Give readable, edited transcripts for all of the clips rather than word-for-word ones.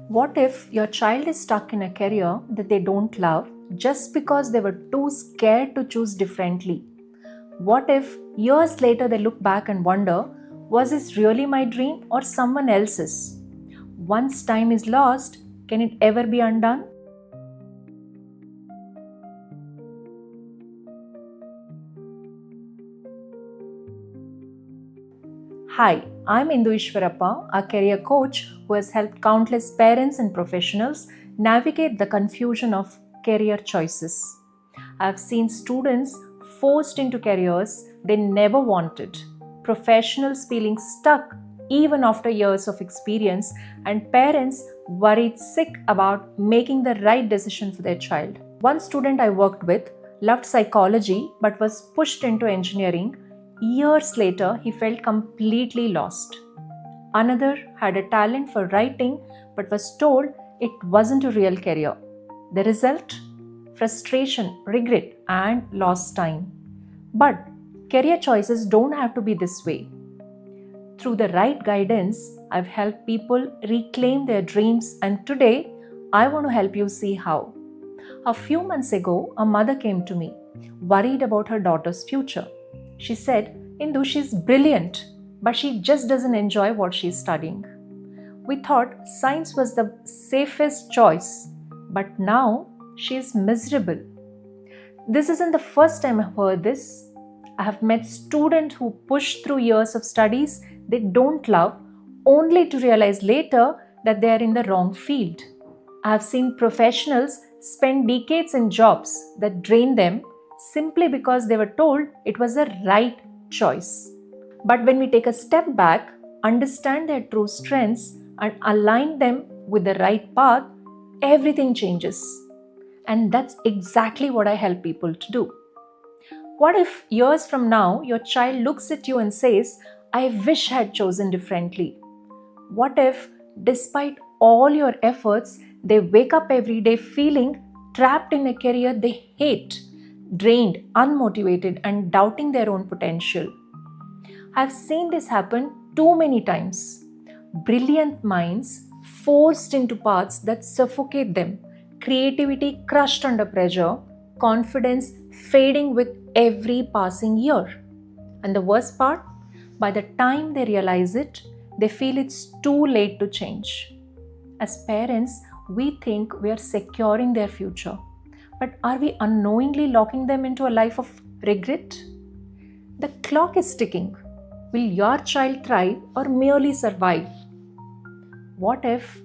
What if your child is stuck in a career that they don't love just because they were too scared to choose differently? What if years later they look back and wonder, was this really my dream or someone else's? Once time is lost, can it ever be undone? Hi, I'm Indu Eswarappa, a career coach who has helped countless parents and professionals navigate the confusion of career choices. I've seen students forced into careers they never wanted, professionals feeling stuck even after years of experience, and parents worried sick about making the right decision for their child. One student I worked with loved psychology but was pushed into engineering. Years later, he felt completely lost. Another had a talent for writing but was told it wasn't a real career. The result? Frustration, regret, and lost time. But career choices don't have to be this way. Through the right guidance, I've helped people reclaim their dreams, and today I want to help you see how. A few months ago, a mother came to me, worried about her daughter's future. She said, Indu, she's brilliant, but she just doesn't enjoy what she's studying. We thought science was the safest choice, but now she is miserable. This isn't the first time I've heard this. I have met students who push through years of studies they don't love only to realize later that they are in the wrong field. I have seen professionals spend decades in jobs that drain them simply because they were told it was the right choice. But when we take a step back, understand their true strengths, and align them with the right path, everything changes. And that's exactly what I help people to do. What if years from now your child looks at you and says, I wish I had chosen differently? What if, despite all your efforts, they wake up every day feeling trapped in a career they hate, drained, unmotivated, and doubting their own potential? I've seen this happen too many times. Brilliant minds forced into paths that suffocate them, creativity crushed under pressure, confidence fading with every passing year. And the worst part, by the time they realize it, they feel it's too late to change. As parents, we think we are securing their future. But are we unknowingly locking them into a life of regret? The clock is ticking. Will your child thrive or merely survive? What if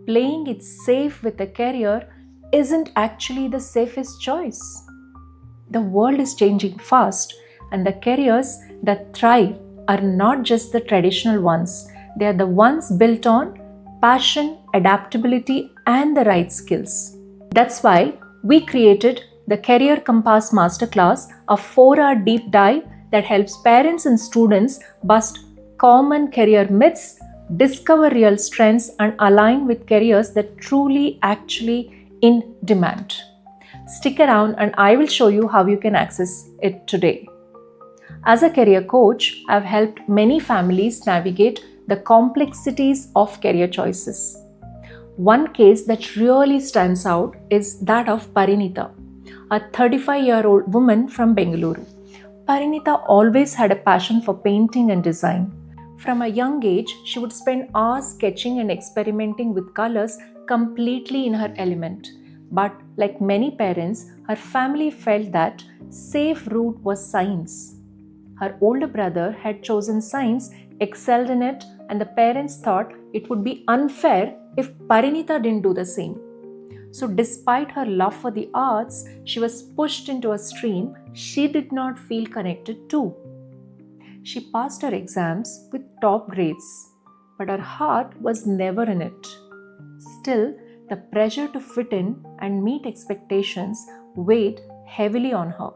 playing it safe with a career isn't actually the safest choice? The world is changing fast, and the careers that thrive are not just the traditional ones. They are the ones built on passion, adaptability, and the right skills. That's why we created the Career Compass Masterclass, a 4-hour deep dive that helps parents and students bust common career myths, discover real strengths, and align with careers that truly actually in demand. Stick around and I will show you how you can access it today. As a career coach, I've helped many families navigate the complexities of career choices. One case that really stands out is that of Parinitha, a 35-year-old woman from Bengaluru. Parinitha always had a passion for painting and design. From a young age, she would spend hours sketching and experimenting with colors completely in her element. But like many parents, her family felt that safe route was science. Her older brother had chosen science, excelled in it, and the parents thought it would be unfair if Parinitha didn't do the same. So despite her love for the arts, she was pushed into a stream she did not feel connected to. She passed her exams with top grades, but her heart was never in it. Still, the pressure to fit in and meet expectations weighed heavily on her.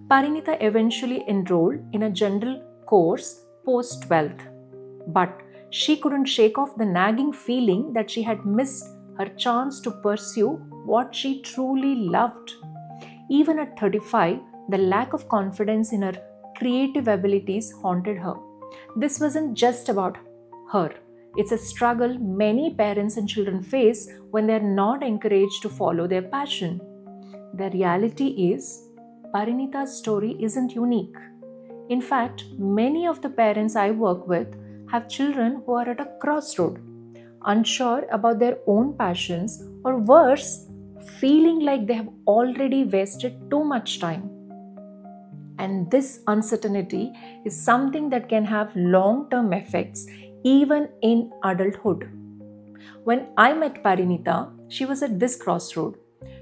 Parinitha eventually enrolled in a general course post 12th, but she couldn't shake off the nagging feeling that she had missed her chance to pursue what she truly loved. Even at 35, the lack of confidence in her creative abilities haunted her. This wasn't just about her. It's a struggle many parents and children face when they're not encouraged to follow their passion. The reality is, Parinitha's story isn't unique. In fact, many of the parents I work with have children who are at a crossroad, unsure about their own passions, or worse, feeling like they have already wasted too much time. And this uncertainty is something that can have long-term effects even in adulthood. When I met Parinitha, she was at this crossroad.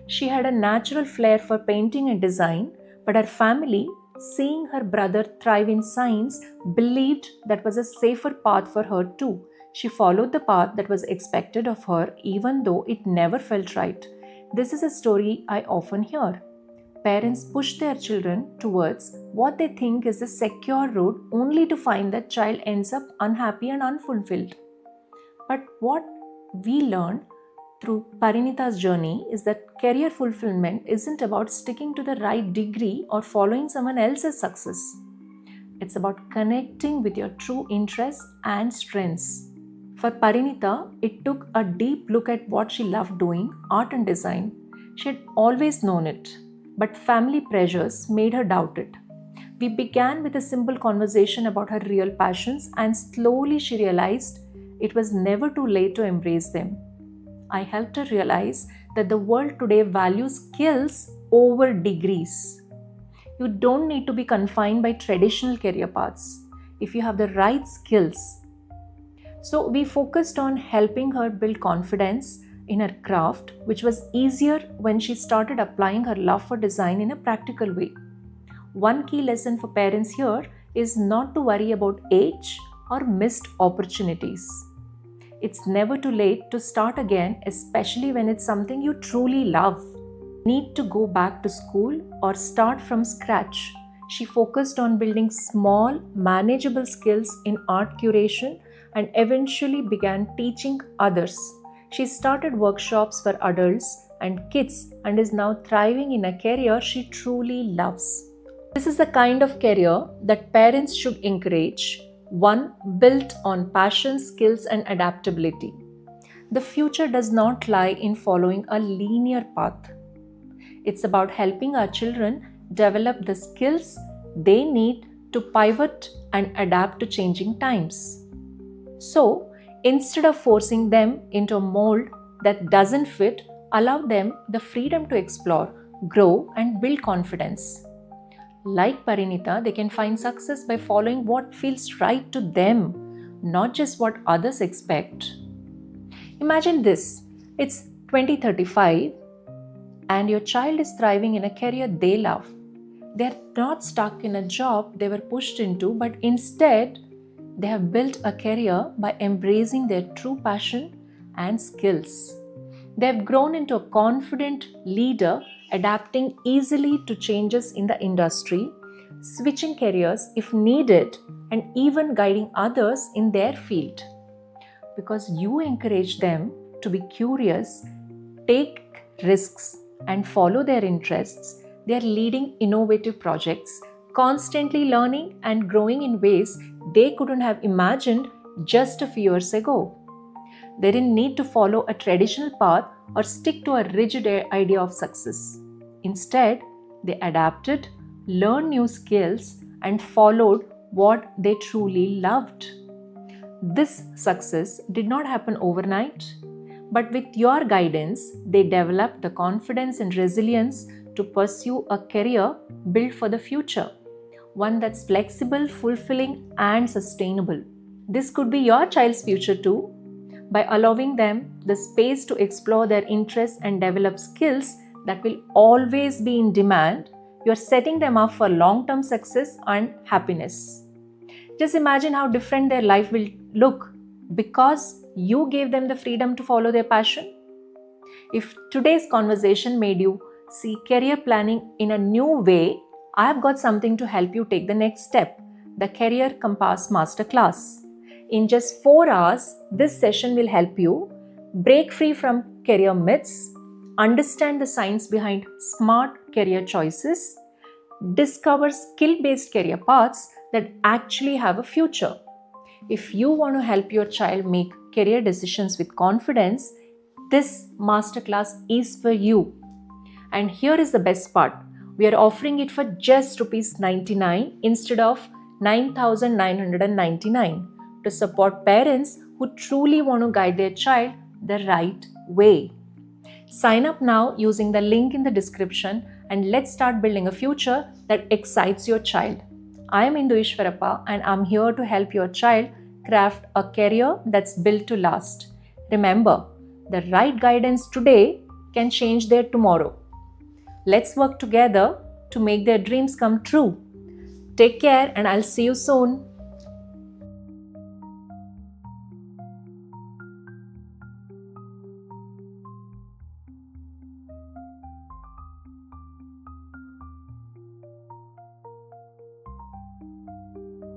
She had a natural flair for painting and design, but her family, seeing her brother thrive in science, believed that was a safer path for her too. She followed the path that was expected of her even though it never felt right. This is a story I often hear. Parents push their children towards what they think is the secure route only to find that child ends up unhappy and unfulfilled. But what we learned through Parinitha's journey is that career fulfillment isn't about sticking to the right degree or following someone else's success. It's about connecting with your true interests and strengths. For Parinitha, it took a deep look at what she loved doing, art and design. She had always known it, but family pressures made her doubt it. We began with a simple conversation about her real passions, and slowly she realized it was never too late to embrace them. I helped her realize that the world today values skills over degrees. You don't need to be confined by traditional career paths if you have the right skills. So we focused on helping her build confidence in her craft, which was easier when she started applying her love for design in a practical way. One key lesson for parents here is not to worry about age or missed opportunities. It's never too late to start again, especially when it's something you truly love. Need to go back to school or start from scratch. She focused on building small, manageable skills in art curation and eventually began teaching others. She started workshops for adults and kids and is now thriving in a career she truly loves. This is the kind of career that parents should encourage, one built on passion, skills, and adaptability. The future does not lie in following a linear path. It's about helping our children develop the skills they need to pivot and adapt to changing times. So, instead of forcing them into a mold that doesn't fit, allow them the freedom to explore, grow, and build confidence. Like Parinitha, they can find success by following what feels right to them, not just what others expect. Imagine this, it's 2035 and your child is thriving in a career they love. They're not stuck in a job they were pushed into, but instead, they have built a career by embracing their true passion and skills. They have grown into a confident leader, adapting easily to changes in the industry, switching careers if needed, and even guiding others in their field. Because you encourage them to be curious, take risks, and follow their interests, they are leading innovative projects, constantly learning and growing in ways they couldn't have imagined just a few years ago. They didn't need to follow a traditional path or stick to a rigid idea of success. Instead, they adapted, learned new skills, and followed what they truly loved. This success did not happen overnight, but with your guidance, they developed the confidence and resilience to pursue a career built for the future, one that's flexible, fulfilling, and sustainable. This could be your child's future too. By allowing them the space to explore their interests and develop skills that will always be in demand, you're setting them up for long-term success and happiness. Just imagine how different their life will look because you gave them the freedom to follow their passion. If today's conversation made you see career planning in a new way, I have got something to help you take the next step, the Career Compass Masterclass. In just 4 hours, this session will help you break free from career myths, understand the science behind smart career choices, discover skill-based career paths that actually have a future. If you want to help your child make career decisions with confidence, this masterclass is for you. And here is the best part. We are offering it for just Rs 99 instead of 9,999 to support parents who truly want to guide their child the right way. Sign up now using the link in the description and let's start building a future that excites your child. I am Indu Eswarappa and I'm here to help your child craft a career that's built to last. Remember, the right guidance today can change their tomorrow. Let's work together to make their dreams come true. Take care and I'll see you soon.